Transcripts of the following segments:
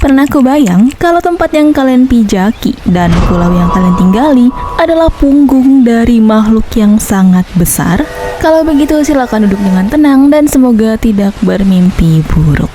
Pernah kebayang kalau tempat yang kalian pijaki dan pulau yang kalian tinggali adalah punggung dari makhluk yang sangat besar? Kalau begitu silakan duduk dengan tenang dan semoga tidak bermimpi buruk.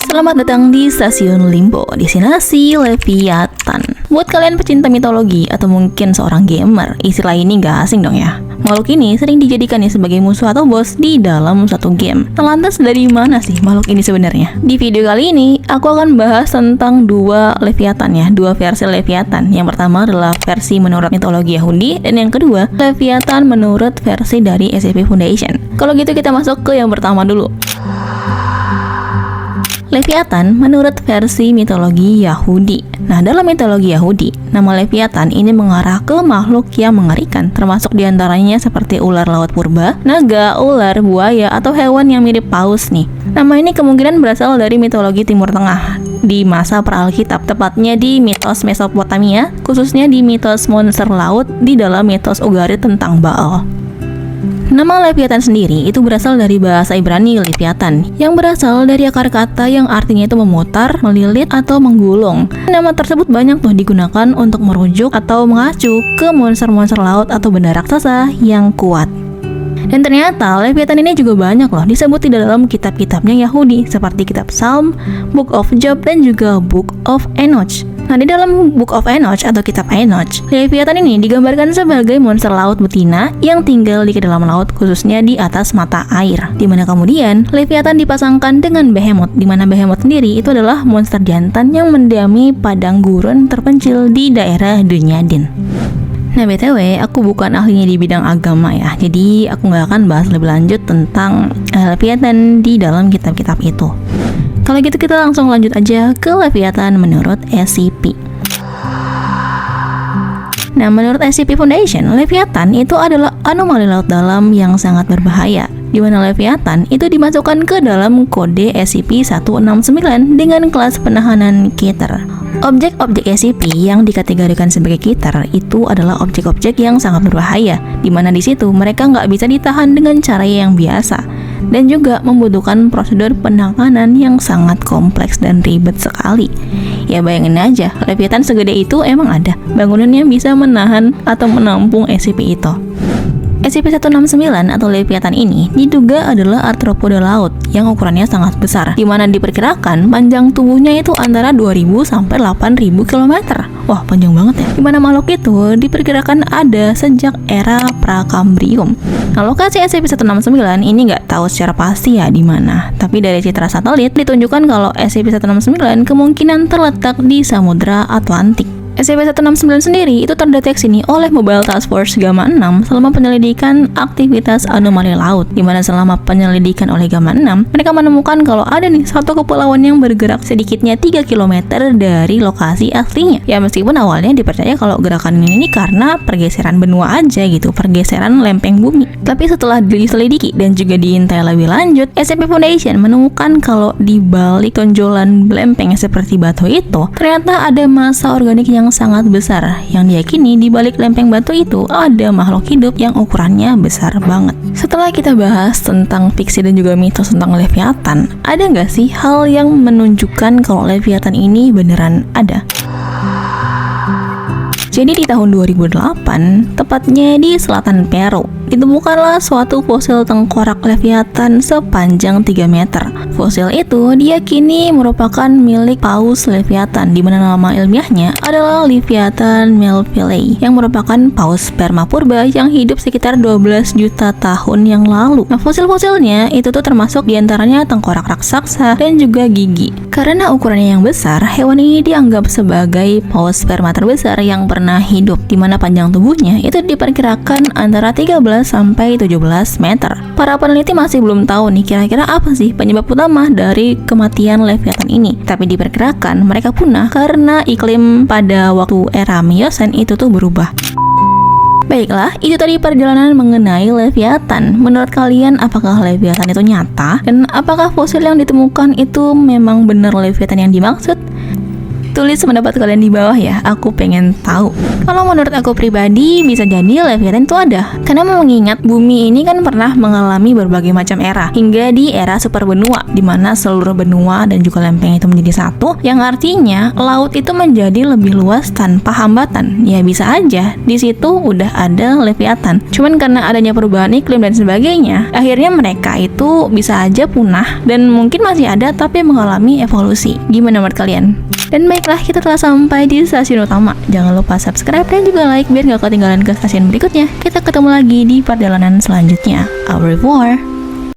Selamat datang di Stasiun Limbo, destinasi Leviathan. Buat kalian pecinta mitologi atau mungkin seorang gamer, istilah ini gak asing dong ya. Makhluk ini sering dijadikan sebagai musuh atau bos di dalam suatu game. Lantas dari mana sih makhluk ini sebenarnya? Di video kali ini, aku akan bahas tentang dua Leviathan ya, dua versi Leviathan. Yang pertama adalah versi menurut mitologi Yahudi, dan yang kedua, Leviathan menurut versi dari SCP Foundation. Kalau gitu kita masuk ke yang pertama dulu. Leviathan menurut versi mitologi Yahudi. Nah, dalam mitologi Yahudi, nama Leviathan ini mengarah ke makhluk yang mengerikan, termasuk diantaranya seperti ular laut purba, naga, ular, buaya, atau hewan yang mirip paus nih. Nama ini kemungkinan berasal dari mitologi Timur Tengah di masa pra-Alkitab, tepatnya di mitos Mesopotamia, khususnya di mitos monster laut di dalam mitos Ugarit tentang Baal. Nama Leviathan sendiri itu berasal dari bahasa Ibrani Leviathan, yang berasal dari akar kata yang artinya itu memutar, melilit, atau menggulung. Nama tersebut banyak tuh digunakan untuk merujuk atau mengacu ke monster-monster laut atau benda raksasa yang kuat. Dan ternyata Leviathan ini juga banyak loh disebut di dalam kitab-kitabnya Yahudi, seperti kitab Psalm, Book of Job, dan juga Book of Enoch. Nah, di dalam Book of Enoch atau kitab Enoch, Leviathan ini digambarkan sebagai monster laut betina yang tinggal di kedalaman laut, khususnya di atas mata air. Dimana kemudian Leviathan dipasangkan dengan Behemoth, dimana Behemoth sendiri itu adalah monster jantan yang mendiami padang gurun terpencil di daerah Dunedin. Nah, BTW, aku bukan ahlinya di bidang agama ya, jadi aku nggak akan bahas lebih lanjut tentang Leviathan di dalam kitab-kitab itu. Kalau gitu kita langsung lanjut aja ke Leviathan menurut SCP. Nah, menurut SCP Foundation, Leviathan itu adalah anomali laut dalam yang sangat berbahaya, di mana Leviathan itu dimasukkan ke dalam kode SCP-169 dengan kelas penahanan Keter. Objek-objek SCP yang dikategorikan sebagai Keter itu adalah objek-objek yang sangat berbahaya, di mana di situ mereka nggak bisa ditahan dengan cara yang biasa, dan juga membutuhkan prosedur penanganan yang sangat kompleks dan ribet sekali. Ya bayangin aja, Leviathan segede itu emang ada bangunan yang bisa menahan atau menampung SCP itu. SCP-169 atau Leviathan ini diduga adalah arthropoda laut yang ukurannya sangat besar, di mana diperkirakan panjang tubuhnya itu antara 2000 sampai 8000 km. Wah, panjang banget ya. Di mana makhluk itu diperkirakan ada sejak era Prakambrium. Nah, lokasi SCP-169 ini nggak tahu secara pasti ya di mana, tapi dari citra satelit ditunjukkan kalau SCP-169 kemungkinan terletak di Samudra Atlantik. SCP-169 sendiri itu terdeteksi nih oleh Mobile Task Force Gamma 6 selama penyelidikan aktivitas anomali laut, di mana selama penyelidikan oleh Gamma 6 mereka menemukan kalau ada nih satu kepulauan yang bergerak sedikitnya 3 km dari lokasi aslinya. Ya meskipun awalnya dipercaya kalau gerakan ini karena pergeseran benua aja gitu, pergeseran lempeng bumi. Tapi setelah diselidiki dan juga diintai lebih lanjut, SCP Foundation menemukan kalau di balik tonjolan lempeng seperti batu itu ternyata ada massa organik yang sangat besar, yang diyakini di balik lempeng batu itu ada makhluk hidup yang ukurannya besar banget. Setelah kita bahas tentang fiksi dan juga mitos tentang Leviathan, ada nggak sih hal yang menunjukkan kalau Leviathan ini beneran ada? Jadi di tahun 2008, tepatnya di selatan Peru, ditemukanlah suatu fosil tengkorak Leviathan sepanjang 3 meter. Fosil itu diyakini merupakan milik paus Leviathan, di mana nama ilmiahnya adalah Leviathan melvillei, yang merupakan paus sperma purba yang hidup sekitar 12 juta tahun yang lalu. Nah, fosil-fosilnya itu tuh termasuk diantaranya tengkorak raksasa dan juga gigi. Karena ukurannya yang besar, hewan ini dianggap sebagai paus sperma terbesar yang pernah hidup, di mana panjang tubuhnya itu diperkirakan antara 13 sampai 17 meter. Para peneliti masih belum tahu nih kira-kira apa sih penyebab utama dari kematian Leviathan ini. Tapi diperkirakan mereka punah karena iklim pada waktu era Miocene itu tuh berubah. Baiklah, itu tadi perjalanan mengenai Leviathan. Menurut kalian, apakah Leviathan itu nyata? Dan apakah fosil yang ditemukan itu memang benar Leviathan yang dimaksud? Tulis pendapat kalian di bawah ya, aku pengen tahu. Kalau menurut aku pribadi, bisa jadi Leviathan itu ada. Karena mengingat bumi ini kan pernah mengalami berbagai macam era, hingga di era superbenua, di mana seluruh benua dan juga lempeng itu menjadi satu, yang artinya laut itu menjadi lebih luas tanpa hambatan. Ya bisa aja, di situ udah ada Leviathan. Cuman karena adanya perubahan iklim dan sebagainya, akhirnya mereka itu bisa aja punah, dan mungkin masih ada tapi mengalami evolusi. Gimana menurut kalian? Dan baiklah, kita telah sampai di stasiun utama. Jangan lupa subscribe dan juga like biar gak ketinggalan ke stasiun berikutnya. Kita ketemu lagi di perjalanan selanjutnya. Au revoir.